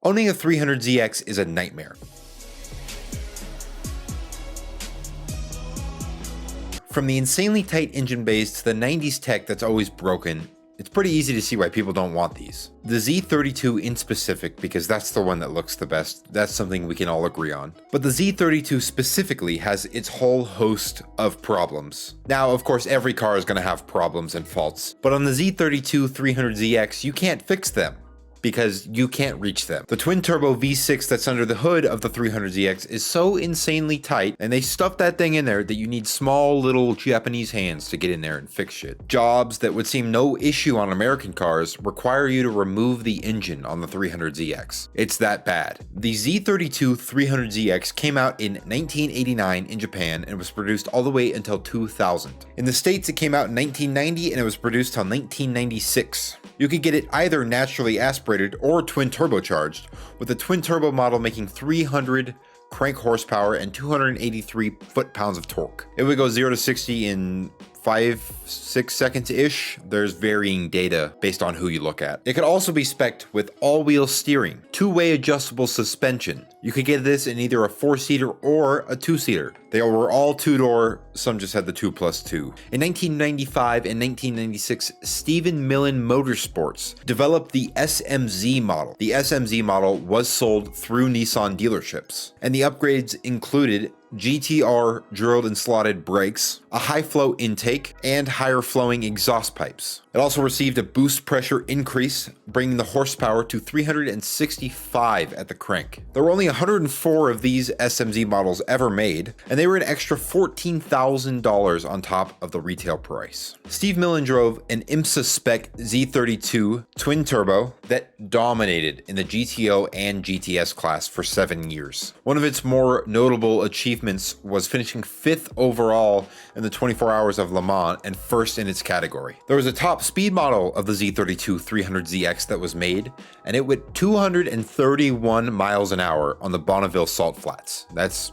Owning a 300ZX is a nightmare. From the insanely tight engine bays to the 90s tech that's always broken, it's pretty easy to see why people don't want these. The Z32 in specific, because that's the one that looks the best, that's something we can all agree on. But the Z32 specifically has its whole host of problems. Now, of course, every car is going to have problems and faults, but on the Z32 300ZX, you can't fix them, because you can't reach them. The twin-turbo V6 that's under the hood of the 300ZX is so insanely tight, and they stuffed that thing in there that you need small little Japanese hands to get in there and fix shit. Jobs that would seem no issue on American cars require you to remove the engine on the 300ZX. It's that bad. The Z32 300ZX came out in 1989 in Japan and was produced all the way until 2000. In the States, it came out in 1990 and it was produced till 1996. You could get it either naturally aspirated or twin turbocharged, with the twin turbo model making 300 crank horsepower and 283 foot-pounds of torque. It would go 0 to 60 in 5-6 seconds-ish. There's varying data based on who you look at. It could also be spec'd with all-wheel steering, two-way adjustable suspension. You could get this in either a 4-seater or a 2-seater. They were all 2-door, some just had the 2+2. In 1995 and 1996, Stephen Millen Motorsports developed the SMZ model. The SMZ model was sold through Nissan dealerships, and the upgrades included GTR drilled and slotted brakes, a high flow intake, and higher flowing exhaust pipes. It also received a boost pressure increase, bringing the horsepower to 365 at the crank. There were only 104 of these SMZ models ever made, and they were an extra $14,000 on top of the retail price. Steve Millen drove an IMSA spec Z32 twin turbo that dominated in the GTO and GTS class for 7 years. One of its more notable achievements was finishing 5th overall in the 24 Hours of Le Mans and 1st in its category. There was a top speed model of the Z32 300ZX that was made, and it went 231 miles an hour on the Bonneville Salt Flats. That's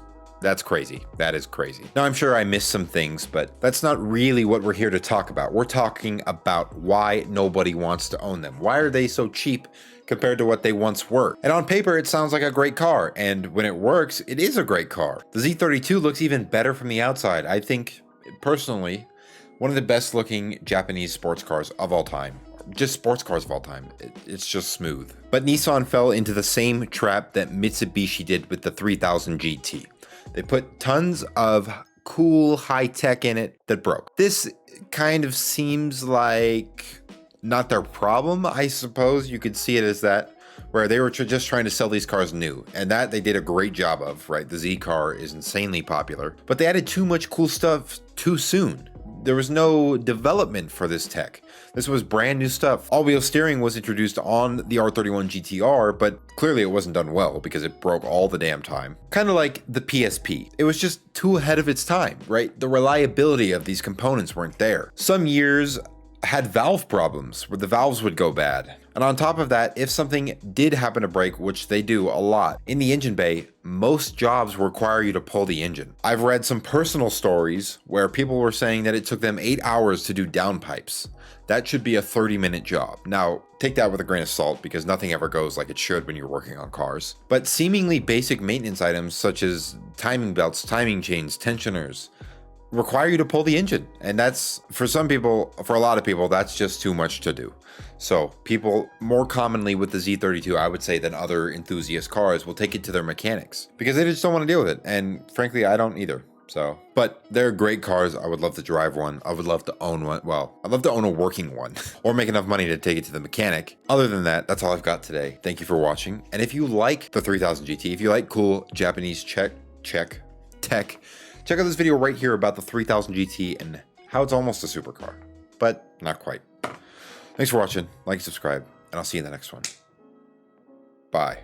crazy. That is crazy. Now, I'm sure I missed some things, but that's not really what we're here to talk about. We're talking about why nobody wants to own them. Why are they so cheap compared to what they once were? And on paper, it sounds like a great car, and when it works, it is a great car. The Z32 looks even better from the outside. I think, personally, one of the best looking Japanese sports cars of all time. Just sports cars of all time. It's just smooth. But Nissan fell into the same trap that Mitsubishi did with the 3000 GT. They put tons of cool high tech in it that broke. This kind of seems like not their problem, I suppose. You could see it as that, where they were just trying to sell these cars new, and that they did a great job of, right? The Z car is insanely popular, but they added too much cool stuff too soon. There was no development for this tech. This was brand new stuff. All-wheel steering was introduced on the R31 GTR, but clearly it wasn't done well because it broke all the damn time. Kind of like the PSP. It was just too ahead of its time, right? The reliability of these components weren't there. Some years had valve problems where the valves would go bad. And on top of that, if something did happen to break, which they do a lot, in the engine bay, most jobs require you to pull the engine. I've read some personal stories where people were saying that it took them 8 hours to do downpipes. That should be a 30-minute job. Now, take that with a grain of salt because nothing ever goes like it should when you're working on cars. But seemingly basic maintenance items such as timing belts, timing chains, tensioners, require you to pull the engine. And that's, for some people, for a lot of people, that's just too much to do. So people more commonly with the Z32, I would say, than other enthusiast cars will take it to their mechanics because they just don't want to deal with it. And frankly, I don't either. So, but they're great cars. I would love to drive one. I would love to own one. Well, I'd love to own a working one or make enough money to take it to the mechanic. Other than that, that's all I've got today. Thank you for watching. And if you like the 3000 GT, if you like cool Japanese tech, check out this video right here about the 3000 GT and how it's almost a supercar, but not quite. Thanks for watching. Like, subscribe, and I'll see you in the next one. Bye.